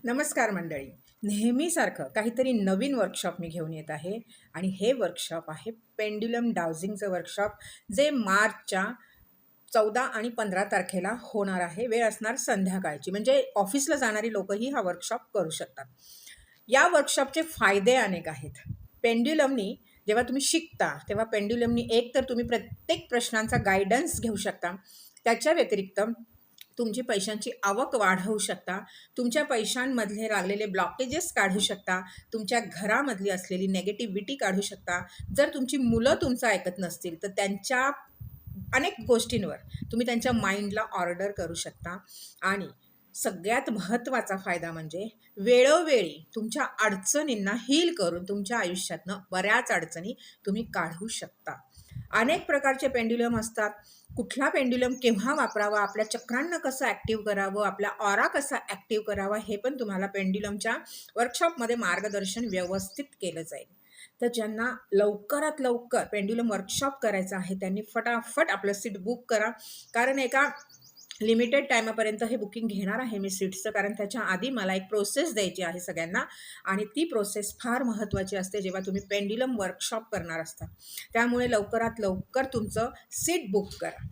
नमस्कार मंडळी. नेहमीसारखं काहीतरी नवीन वर्कशॉप मी घेऊन येत आहे आणि हे वर्कशॉप आहे पेंड्युलम डाउजिंगचं वर्कशॉप, जे मार्चच्या 14 आणि 15 तारखेला होणार आहे. वेळ असणार संध्याकाळची, म्हणजे ऑफिसला जाणारी लोकही हा वर्कशॉप करू शकतात. या वर्कशॉपचे फायदे अनेक आहेत. पेंड्युलमनी जेव्हा तुम्ही शिकता तेव्हा पेंड्युलमनी एक तर तुम्ही प्रत्येक प्रश्नांचा गायडन्स घेऊ शकता. त्याच्या व्यतिरिक्त तुमची पैशांची आवक वाढवू शकता, तुमच्या पैशांमधले लागलेले ब्लॉकेजेस काढू शकता, तुमच्या घरामधली असलेली नेगेटिव्हिटी काढू शकता. जर तुमची मुलं तुमचं ऐकत नसतील तर त्यांच्या अनेक गोष्टींवर तुम्ही त्यांच्या माइंडला ऑर्डर करू शकता. आणि सगळ्यात महत्त्वाचा फायदा म्हणजे वेळोवेळी तुमच्या अडचणींना हील करून तुमच्या आयुष्यातनं बऱ्याच अडचणी तुम्ही काढू शकता. अनेक प्रकारचे पेंड्युलम असतात. कुठला पेंड्युलम केव्हा वापरावा, आपल्या चक्रांना कसं ॲक्टिव्ह करावं, आपला ऑरा कसा ॲक्टिव्ह करावा, हे पण तुम्हाला पेंड्युलमच्या वर्कशॉपमध्ये मार्गदर्शन व्यवस्थित केलं जाईल. तर ज्यांना लवकरात लवकर पेंड्युलम वर्कशॉप करायचं आहे त्यांनी फटाफट आपलं सीट बुक करा. कारण एका लिमिटेड टायमापर्यंत हे बुकिंग घेणार आहे मी सीट्सचं, कारण त्याच्या आधी मला एक प्रोसेस द्यायची आहे सगळ्यांना आणि ती प्रोसेस फार महत्त्वाची असते जेव्हा तुम्ही पेंड्युलम वर्कशॉप करणार असता. त्यामुळे लवकरात लवकर तुमचं सीट बुक करा.